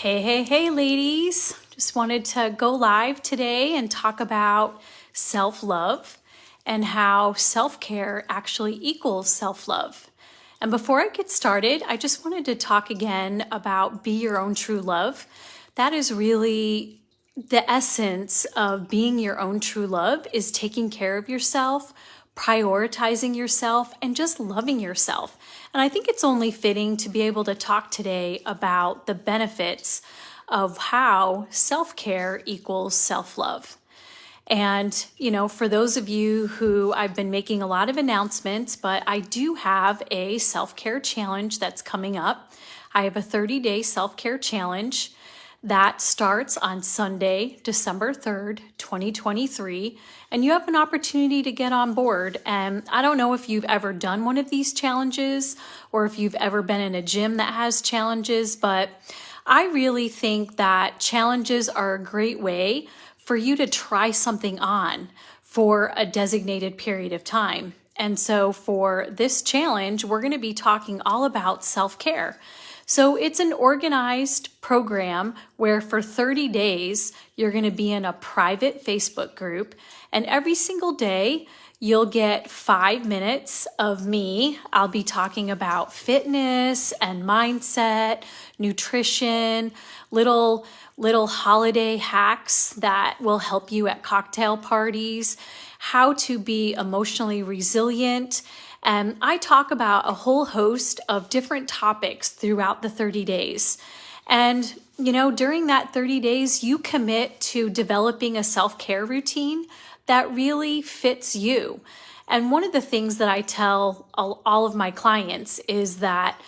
Hey, ladies. Just wanted to go live today and talk about self-love and how self-care actually equals self-love. And before I get started, I just wanted to talk again about be your own true love. That is really the essence of being your own true love, is taking care of yourself, prioritizing yourself, and just loving yourself. And I think it's only fitting to be able to talk today about the benefits of how self-care equals self-love. And, for those of you who I've been making a lot of announcements, but I do have a self-care challenge that's coming up. I have a 30-day self-care challenge that starts on Sunday, December 3rd, 2023, and you have an opportunity to get on board. And I don't know if you've ever done one of these challenges or if you've ever been in a gym that has challenges, but I really think that challenges are a great way for you to try something on for a designated period of time. And so for this challenge, we're going to be talking all about self-care. So it's an organized program where for 30 days, you're going to be in a private Facebook group, and every single day, you'll get 5 minutes of me. I'll be talking about fitness and mindset, nutrition, little holiday hacks that will help you at cocktail parties, how to be emotionally resilient. And I talk about a whole host of different topics throughout the 30 days. And, during that 30 days, you commit to developing a self-care routine that really fits you. And one of the things that I tell all of my clients is that,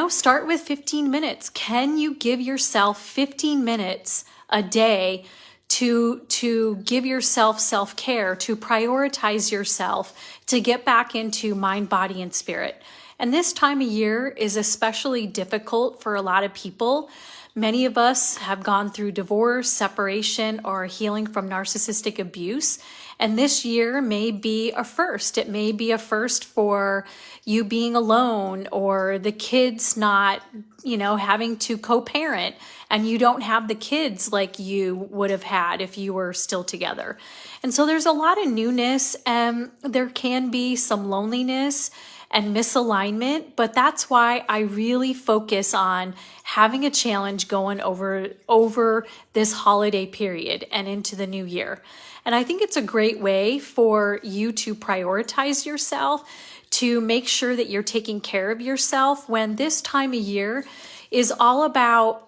start with 15 minutes. Can you give yourself 15 minutes a day to give yourself self-care, to prioritize yourself, to get back into mind, body, and spirit? And this time of year is especially difficult for a lot of people. Many of us have gone through divorce, separation, or healing from narcissistic abuse. And this year may be a first. It may be a first for you being alone, or the kids not, having to co-parent, and you don't have the kids like you would have had if you were still together. And so there's a lot of newness, and there can be some loneliness and misalignment, but that's why I really focus on having a challenge going over this holiday period and into the new year. And I think it's a great way for you to prioritize yourself, to make sure that you're taking care of yourself when this time of year is all about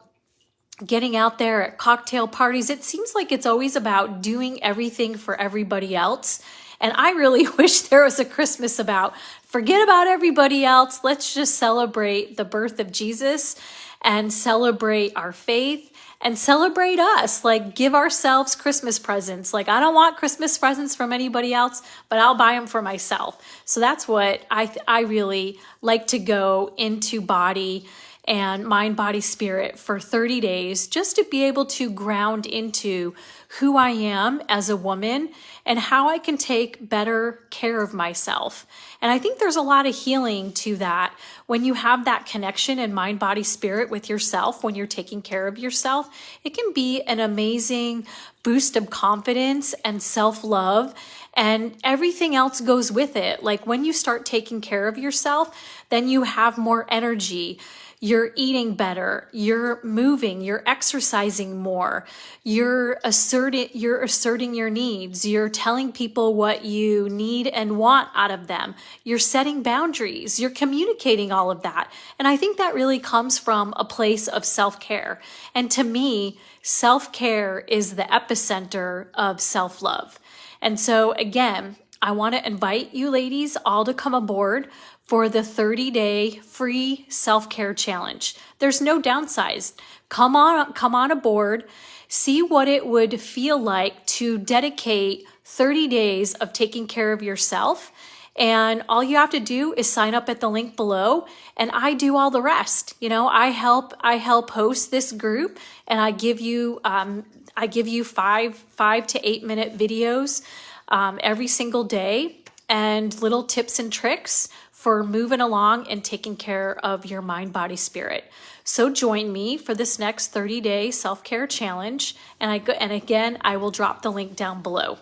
getting out there at cocktail parties. It seems like it's always about doing everything for everybody else. And I really wish there was a Christmas about forget about everybody else. Let's just celebrate the birth of Jesus and celebrate our faith and celebrate us. Like, give ourselves Christmas presents. Like, I don't want Christmas presents from anybody else, but I'll buy them for myself. So that's what I really like to go into body and mind, body, spirit for 30 days, just to be able to ground into who I am as a woman and how I can take better care of myself. And I think there's a lot of healing to that when you have that connection in mind, body, spirit with yourself. When you're taking care of yourself, it can be an amazing boost of confidence and self-love, and everything else goes with it. Like, when you start taking care of yourself, then you have more energy. You're eating better, you're moving, you're exercising more, you're asserting your needs, you're telling people what you need and want out of them, you're setting boundaries, you're communicating all of that. And I think that really comes from a place of self-care. And to me, self-care is the epicenter of self-love. And so again, I want to invite you ladies all to come aboard for the 30-day free self-care challenge. There's no downsides. Come on aboard. See what it would feel like to dedicate 30 days of taking care of yourself. And all you have to do is sign up at the link below, and I do all the rest. I help host this group, and I give you 5 to 8 minute videos every single day, and little tips and tricks for moving along and taking care of your mind, body, spirit. So join me for this next 30-day self-care challenge. And again, I will drop the link down below.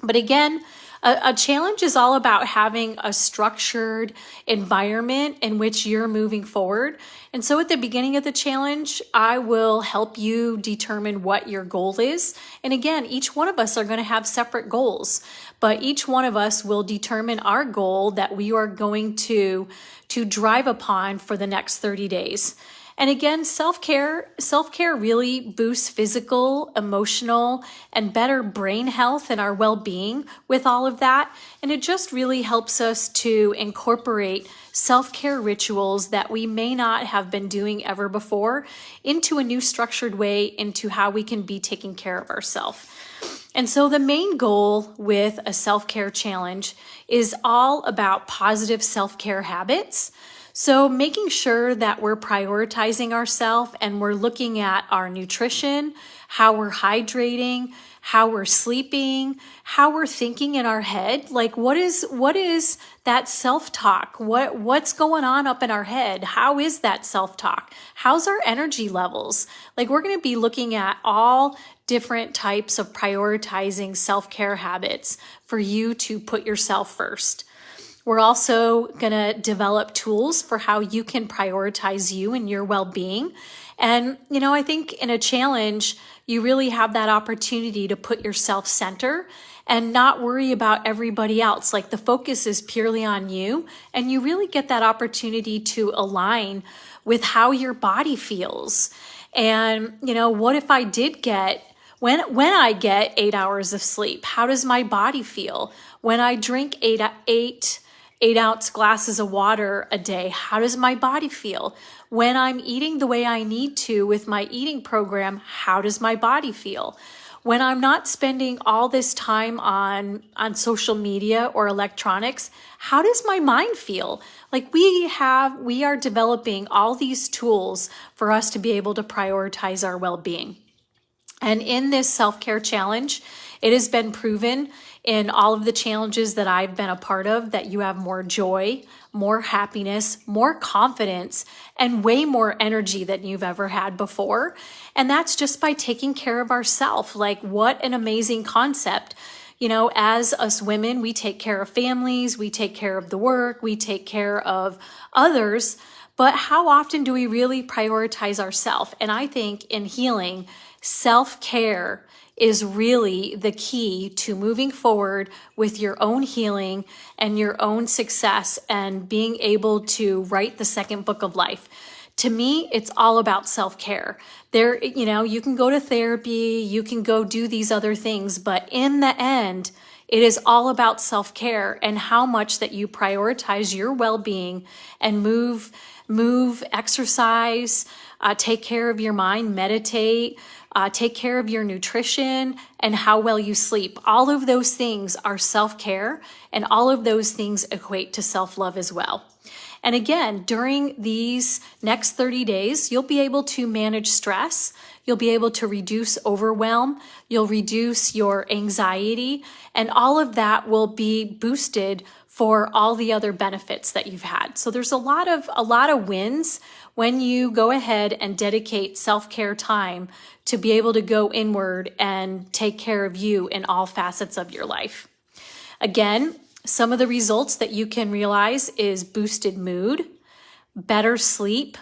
But again, a challenge is all about having a structured environment in which you're moving forward. And so at the beginning of the challenge, I will help you determine what your goal is. And again, each one of us are going to have separate goals, but each one of us will determine our goal that we are going to drive upon for the next 30 days. And again, self-care really boosts physical, emotional, and better brain health and our well-being with all of that. And it just really helps us to incorporate self-care rituals that we may not have been doing ever before into a new structured way into how we can be taking care of ourselves. And so the main goal with a self-care challenge is all about positive self-care habits. So making sure that we're prioritizing ourselves and we're looking at our nutrition, how we're hydrating, how we're sleeping, how we're thinking in our head. Like what is that self-talk? What's going on up in our head? How is that self-talk? How's our energy levels? Like we're going to be looking at all different types of prioritizing self-care habits for you to put yourself first. We're also going to develop tools for how you can prioritize you and your well-being. And, I think in a challenge, you really have that opportunity to put yourself center and not worry about everybody else. Like the focus is purely on you, and you really get that opportunity to align with how your body feels. And, what if I did get when I get 8 hours of sleep, how does my body feel? When I drink 8-ounce glasses of water a day, how does my body feel? When I'm eating the way I need to with my eating program, how does my body feel? When I'm not spending all this time on social media or electronics, how does my mind feel? Like we are developing all these tools for us to be able to prioritize our well-being. And in this self-care challenge, it has been proven in all of the challenges that I've been a part of that you have more joy, more happiness, more confidence, and way more energy than you've ever had before. And that's just by taking care of ourselves. Like what an amazing concept. As us women, we take care of families, we take care of the work, we take care of others. But how often do we really prioritize ourselves? And I think in healing, self-care is really the key to moving forward with your own healing and your own success and being able to write the second book of life. To me, it's all about self-care. You can go to therapy, you can go do these other things, but in the end, it is all about self-care and how much that you prioritize your well-being and move, exercise, take care of your mind, meditate, take care of your nutrition and how well you sleep. All of those things are self-care, and all of those things equate to self-love as well. And again, during these next 30 days, you'll be able to manage stress. You'll be able to reduce overwhelm. You'll reduce your anxiety, and all of that will be boosted for all the other benefits that you've had. So there's a lot of wins when you go ahead and dedicate self-care time to be able to go inward and take care of you in all facets of your life. Again, some of the results that you can realize is boosted mood, better sleep,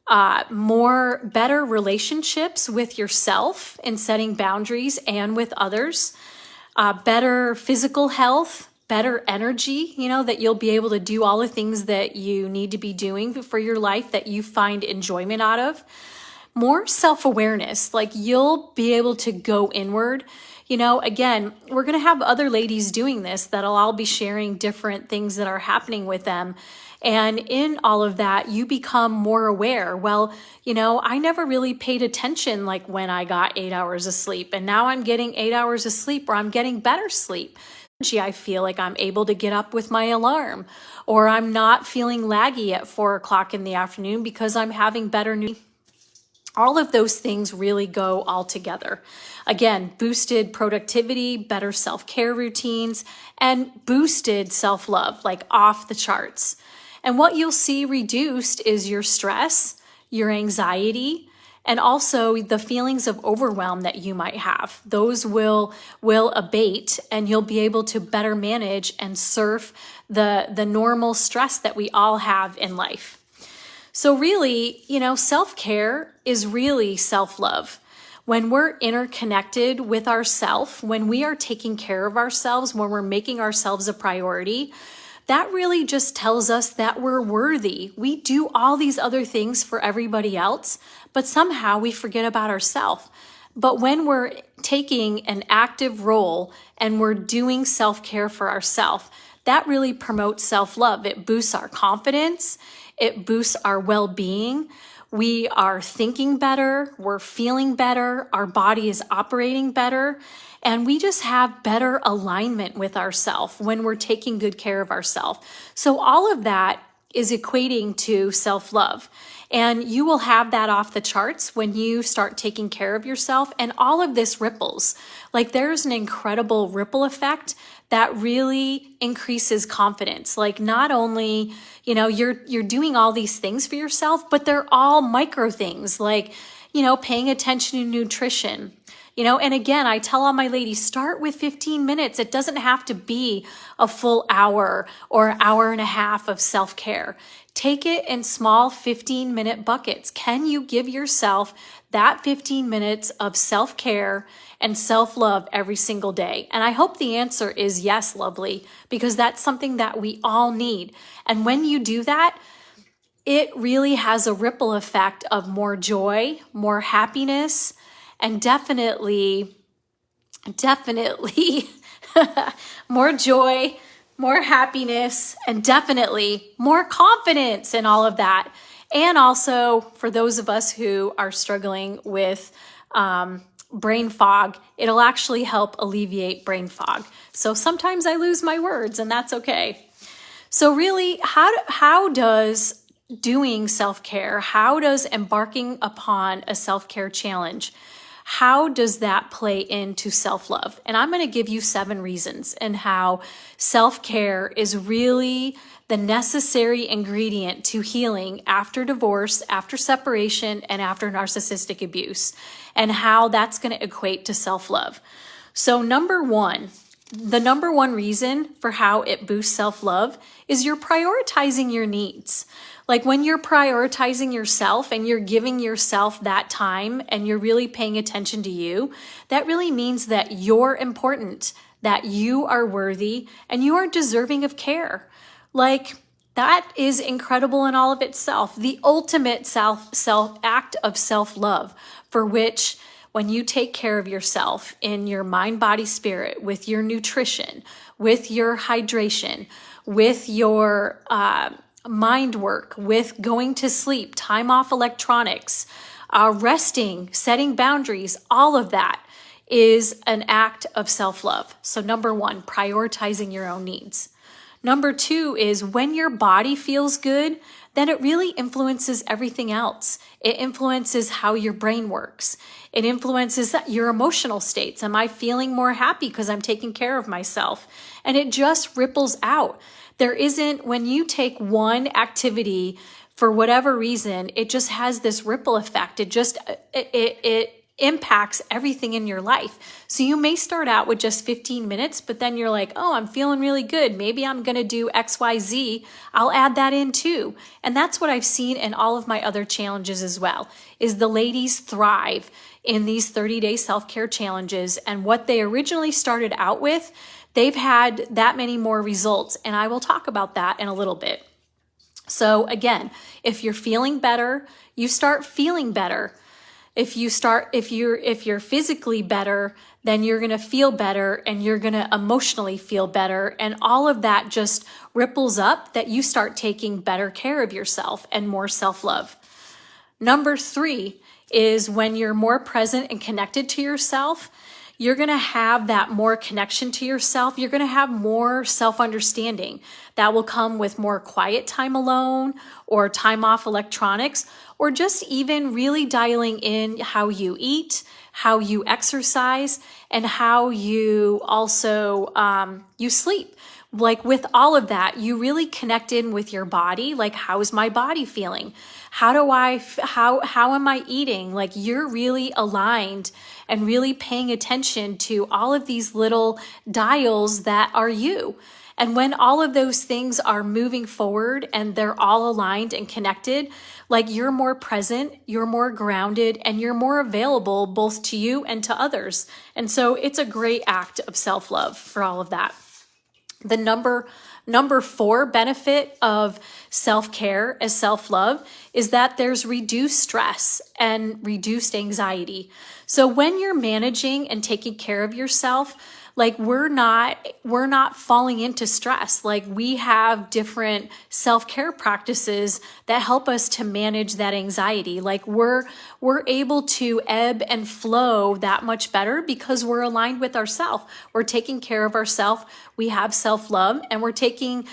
better relationships with yourself and setting boundaries and with others, better physical health, better energy, that you'll be able to do all the things that you need to be doing for your life that you find enjoyment out of. More self-awareness, like you'll be able to go inward. Again, we're going to have other ladies doing this that'll all be sharing different things that are happening with them. And in all of that, you become more aware. Well, I never really paid attention like when I got 8 hours of sleep, and now I'm getting 8 hours of sleep, or I'm getting better sleep. I feel like I'm able to get up with my alarm, or I'm not feeling laggy at 4 o'clock in the afternoon because I'm having better All of those things really go all together. Again, boosted productivity, better self-care routines, and boosted self-love, like off the charts. And what you'll see reduced is your stress, your anxiety, and also the feelings of overwhelm that you might have. Those will abate, and you'll be able to better manage and surf the normal stress that we all have in life. So really, self-care is really self-love. When we're interconnected with ourselves, when we are taking care of ourselves, when we're making ourselves a priority, that really just tells us that we're worthy. We do all these other things for everybody else, but somehow we forget about ourselves. But when we're taking an active role and we're doing self-care for ourselves, that really promotes self-love. It boosts our confidence. It boosts our well-being. We are thinking better. We're feeling better. Our body is operating better. And we just have better alignment with ourselves when we're taking good care of ourselves. So all of that is equating to self-love. And you will have that off the charts when you start taking care of yourself. And all of this ripples. Like there's an incredible ripple effect that really increases confidence. Like not only, you're doing all these things for yourself, but they're all micro things like, paying attention to nutrition. And again, I tell all my ladies, start with 15 minutes. It doesn't have to be a full hour or hour and a half of self-care. Take it in small 15-minute buckets. Can you give yourself that 15 minutes of self-care and self-love every single day? And I hope the answer is yes, lovely, because that's something that we all need. And when you do that, it really has a ripple effect of more joy, more happiness, and definitely more joy, more happiness, and definitely more confidence in all of that. And also for those of us who are struggling with brain fog, it'll actually help alleviate brain fog. So sometimes I lose my words, and that's okay. So really, how does doing self-care, how does embarking upon a self-care challenge, how does that play into self-love? And I'm going to give you 7 reasons and how self-care is really the necessary ingredient to healing after divorce, after separation, and after narcissistic abuse, and how that's going to equate to self-love. So the number one reason for how it boosts self-love is you're prioritizing your needs. Like when you're prioritizing yourself and you're giving yourself that time and you're really paying attention to you, that really means that you're important, that you are worthy, and you are deserving of care. Like that is incredible in all of itself. The ultimate act of self-love, for which when you take care of yourself in your mind, body, spirit, with your nutrition, with your hydration, with your mind work, with going to sleep, time off electronics, resting, setting boundaries, all of that is an act of self-love. So number 1, prioritizing your own needs. Number 2 is when your body feels good, then it really influences everything else. It influences how your brain works. It influences your emotional states. Am I feeling more happy because I'm taking care of myself? And it just ripples out. When you take one activity for whatever reason, it just has this ripple effect. It impacts everything in your life. So you may start out with just 15 minutes, but then you're like, oh, I'm feeling really good. Maybe I'm going to do XYZ. I'll add that in too. And that's what I've seen in all of my other challenges as well, is the ladies thrive in these 30-day self-care challenges. And what they originally started out with, they've had that many more results. And I will talk about that in a little bit. So again, if you're feeling better, you start feeling better. If you're physically better, then you're going to feel better and you're going to emotionally feel better. And all of that just ripples up that you start taking better care of yourself and more self-love. Number 3 is when you're more present and connected to yourself, you're going to have that more connection to yourself. You're going to have more self-understanding that will come with more quiet time alone or time off electronics, or just even really dialing in how you eat, how you exercise, and how you also you sleep. Like with all of that, you really connect in with your body. Like, how's my body feeling? How am I eating? Like, you're really aligned and really paying attention to all of these little dials that are you. And when all of those things are moving forward and they're all aligned and connected, like, you're more present, you're more grounded, and you're more available both to you and to others. And so it's a great act of self-love for all of that. The number 4 benefit of self-care as self-love is that there's reduced stress and reduced anxiety. So when you're managing and taking care of yourself, like, we're not falling into stress. Like, we have different self-care practices that help us to manage that anxiety. Like, we're able to ebb and flow that much better because we're aligned with ourselves. We're taking care of ourselves. We have self-love, and we're taking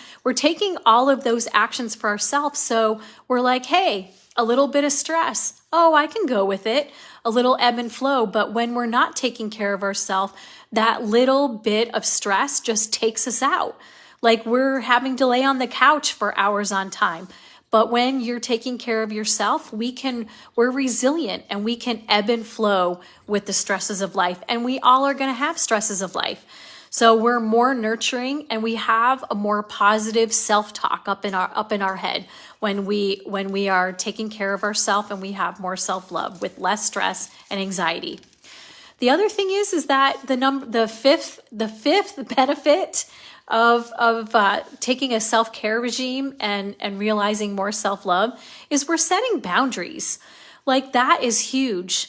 all of those actions for ourselves. So we're like, hey, a little bit of stress. Oh, I can go with it. A little ebb and flow. But when we're not taking care of ourselves, that little bit of stress just takes us out. Like, we're having to lay on the couch for hours on time. But when you're taking care of yourself, we're resilient and we can ebb and flow with the stresses of life. And we all are going to have stresses of life. So we're more nurturing and we have a more positive self-talk up in our head when we are taking care of ourselves, and we have more self-love with less stress and anxiety. The other thing is that the fifth benefit of taking a self-care regime and realizing more self-love is we're setting boundaries. Like, that is huge.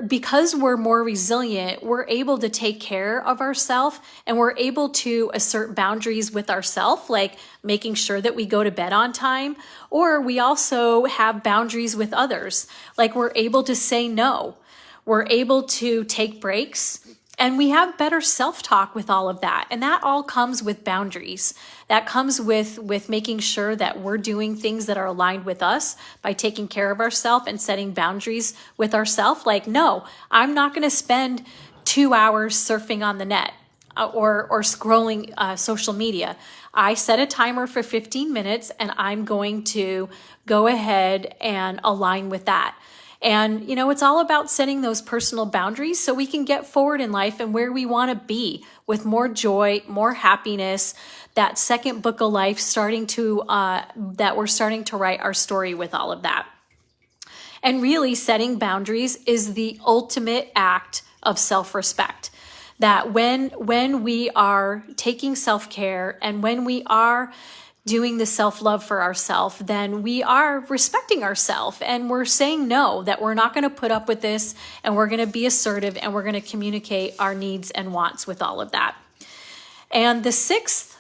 Because we're more resilient, we're able to take care of ourselves, and we're able to assert boundaries with ourselves, like making sure that we go to bed on time, or we also have boundaries with others. Like, we're able to say no. We're able to take breaks, and we have better self-talk with all of that. And that all comes with boundaries. That comes with making sure that we're doing things that are aligned with us by taking care of ourselves and setting boundaries with ourselves. Like, no, I'm not going to spend 2 hours surfing on the net or scrolling social media. I set a timer for 15 minutes, and I'm going to go ahead and align with that. And, it's all about setting those personal boundaries so we can get forward in life and where we want to be with more joy, more happiness, that second book of life that we're starting to write our story with all of that. And really, setting boundaries is the ultimate act of self-respect. That when we are taking self-care and when we are doing the self-love for ourselves, then we are respecting ourselves and we're saying no, that we're not going to put up with this, and we're going to be assertive and we're going to communicate our needs and wants with all of that. And the sixth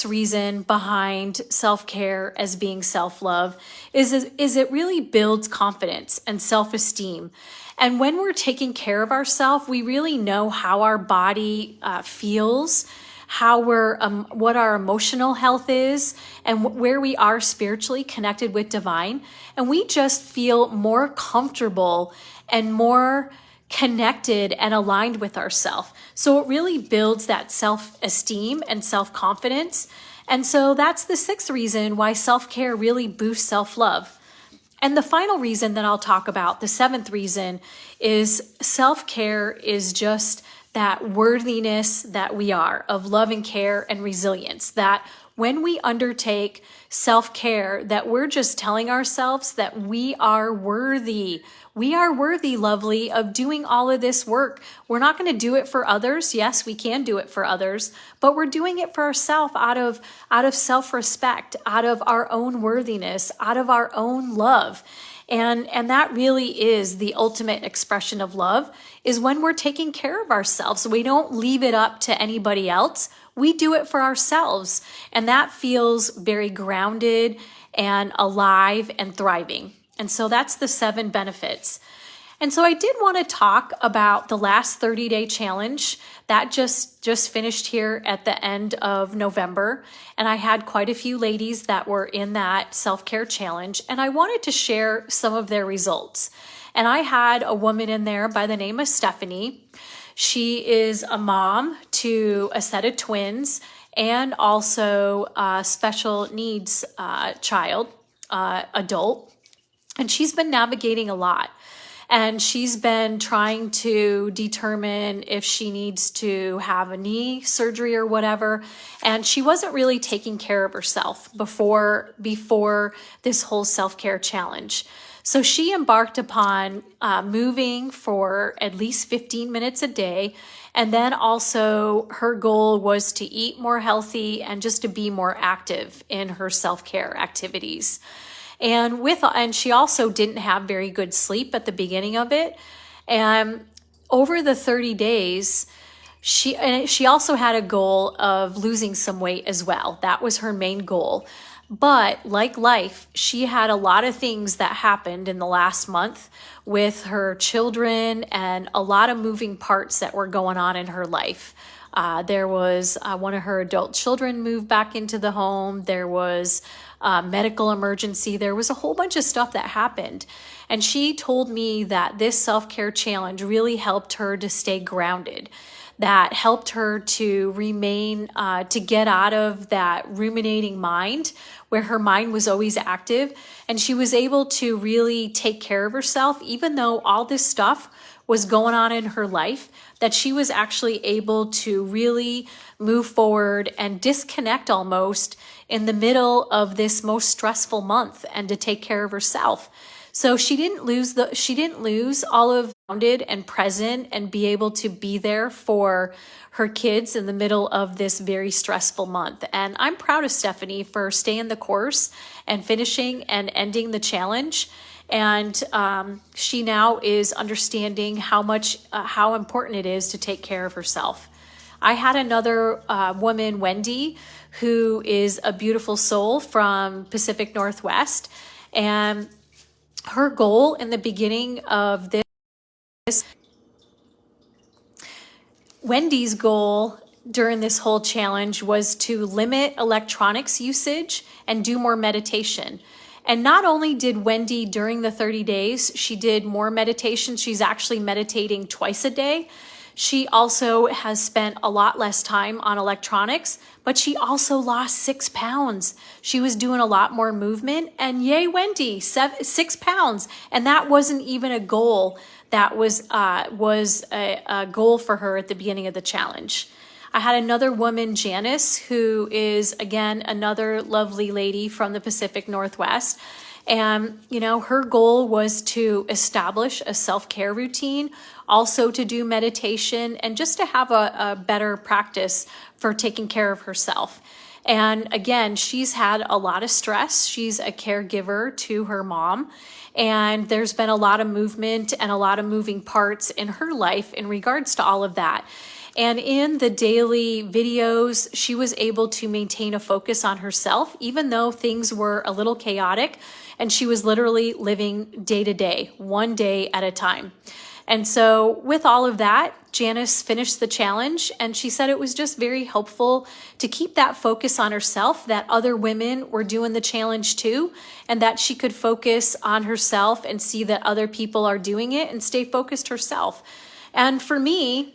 reason behind self-care as being self-love is it really builds confidence and self-esteem. And when we're taking care of ourselves, we really know how our body feels, what our emotional health is, and where we are spiritually connected with divine. And we just feel more comfortable and more connected and aligned with ourselves. So it really builds that self-esteem and self-confidence. And so that's the 6th reason why self-care really boosts self-love. And the final reason that I'll talk about, the 7th reason, is self-care is just that worthiness that we are of love and care and resilience. That when we undertake self-care, that we're just telling ourselves that we are worthy. We are worthy, lovely, of doing all of this work. We're not going to do it for others. Yes, we can do it for others, but we're doing it for ourselves out of self-respect, out of our own worthiness, out of our own love. And that really is the ultimate expression of love, is when we're taking care of ourselves. We don't leave it up to anybody else. We do it for ourselves. And that feels very grounded and alive and thriving. And so that's the 7 benefits. And so I did want to talk about the last 30-day challenge that just finished here at the end of November. And I had quite a few ladies that were in that self-care challenge, and I wanted to share some of their results. And I had a woman in there by the name of Stephanie. She is a mom to a set of twins and also a special needs adult. And she's been navigating a lot. And she's been trying to determine if she needs to have a knee surgery or whatever. And she wasn't really taking care of herself before this whole self-care challenge. So she embarked upon moving for at least 15 minutes a day. And then also her goal was to eat more healthy and just to be more active in her self-care activities. And she also didn't have very good sleep at the beginning of it. And over the 30 days, she also had a goal of losing some weight as well. That was her main goal. But like life, she had a lot of things that happened in the last month with her children and a lot of moving parts that were going on in her life. There was one of her adult children moved back into the home. There was medical emergency. There was a whole bunch of stuff that happened. And she told me that this self-care challenge really helped her to stay grounded, that helped her to remain, to get out of that ruminating mind where her mind was always active. And she was able to really take care of herself, even though all this stuff was going on in her life, that she was actually able to really move forward and disconnect almost in the middle of this most stressful month and to take care of herself. So she didn't lose all of grounded and present and be able to be there for her kids in the middle of this very stressful month. And I'm proud of Stephanie for staying the course and finishing and ending the challenge. And she now is understanding how important it is to take care of herself. I had another woman, Wendy, who is a beautiful soul from Pacific Northwest. And her goal in the beginning of this, Wendy's goal during this whole challenge was to limit electronics usage and do more meditation. And not only did Wendy during the 30 days, she did more meditation. She's actually meditating twice a day. She also has spent a lot less time on electronics, but she also lost 6 pounds. She was doing a lot more movement, and yay, Wendy, 6 pounds. And that wasn't even a goal. That was a goal for her at the beginning of the challenge. I had another woman, Janice, who is, again, another lovely lady from the Pacific Northwest. And, her goal was to establish a self-care routine, also to do meditation, and just to have a better practice for taking care of herself. And again, she's had a lot of stress. She's a caregiver to her mom. And there's been a lot of movement and a lot of moving parts in her life in regards to all of that. And in the daily videos, she was able to maintain a focus on herself, even though things were a little chaotic. And she was literally living day to day, one day at a time. And so with all of that, Janice finished the challenge, and she said it was just very helpful to keep that focus on herself, that other women were doing the challenge too, and that she could focus on herself and see that other people are doing it and stay focused herself. And for me,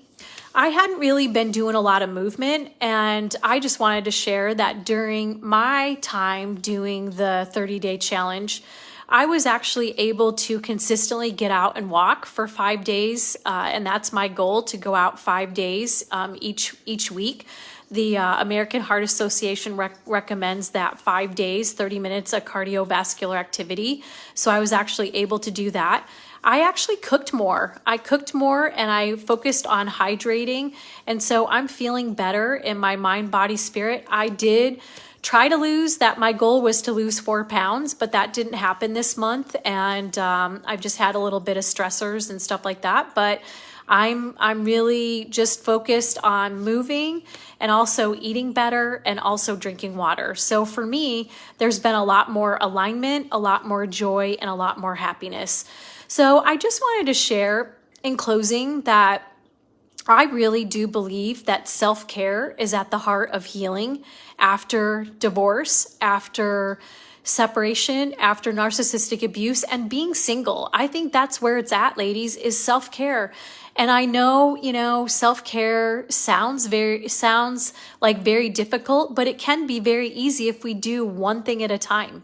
I hadn't really been doing a lot of movement, and I just wanted to share that during my time doing the 30-day challenge, I was actually able to consistently get out and walk for 5 days, and that's my goal, to go out 5 days each week. The American Heart Association recommends that 5 days, 30 minutes of cardiovascular activity. So I was actually able to do that. I actually cooked more. I cooked more and I focused on hydrating. And so I'm feeling better in my mind, body, spirit. I did try to lose that. My goal was to lose 4 pounds, but that didn't happen this month. And I've just had a little bit of stressors and stuff like that. But I'm really just focused on moving and also eating better and also drinking water. So for me, there's been a lot more alignment, a lot more joy, and a lot more happiness. So I just wanted to share in closing that I really do believe that self-care is at the heart of healing after divorce, after separation, after narcissistic abuse, and being single. I think that's where it's at, ladies, is self-care. And I know, self-care sounds like very difficult, but it can be very easy if we do one thing at a time.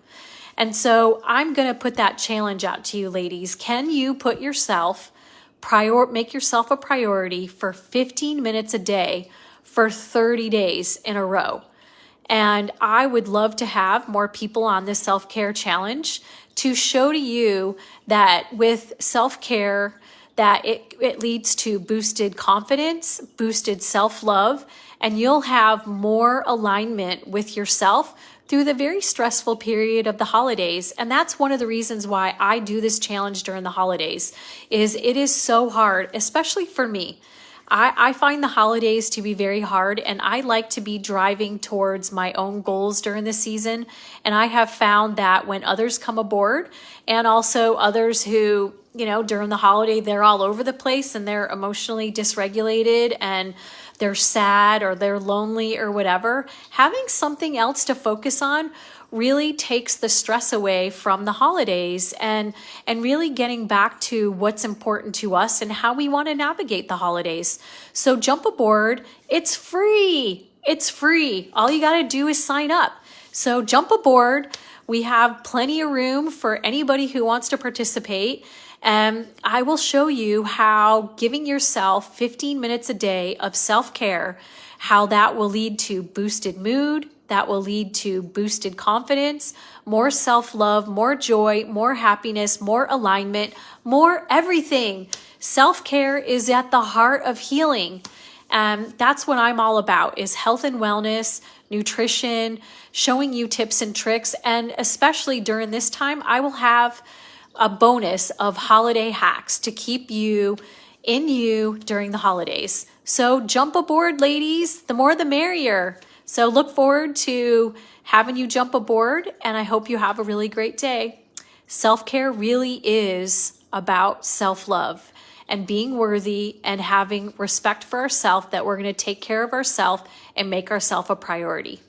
And so I'm going to put that challenge out to you, ladies. Can you put yourself make yourself a priority for 15 minutes a day for 30 days in a row? And I would love to have more people on this self-care challenge to show to you that with self-care, that it leads to boosted confidence, boosted self-love, and you'll have more alignment with yourself through the very stressful period of the holidays. And that's one of the reasons why I do this challenge during the holidays, is it is so hard, especially for me. I find the holidays to be very hard, and I like to be driving towards my own goals during the season. And I have found that when others come aboard, and also others who, during the holiday, they're all over the place and they're emotionally dysregulated and they're sad or they're lonely or whatever, having something else to focus on really takes the stress away from the holidays and really getting back to what's important to us and how we want to navigate the holidays. So jump aboard. It's free. It's free. All you got to do is sign up. So jump aboard. We have plenty of room for anybody who wants to participate. And I will show you how giving yourself 15 minutes a day of self-care, how that will lead to boosted mood, that will lead to boosted confidence, more self-love, more joy, more happiness, more alignment, more everything. Self-care is at the heart of healing. That's what I'm all about, is health and wellness, nutrition, showing you tips and tricks. And especially during this time, I will have a bonus of holiday hacks to keep you in you during the holidays. So jump aboard, ladies. The more the merrier. So look forward to having you jump aboard, and I hope you have a really great day. Self-care really is about self-love and being worthy and having respect for ourselves, that we're going to take care of ourselves and make ourselves a priority.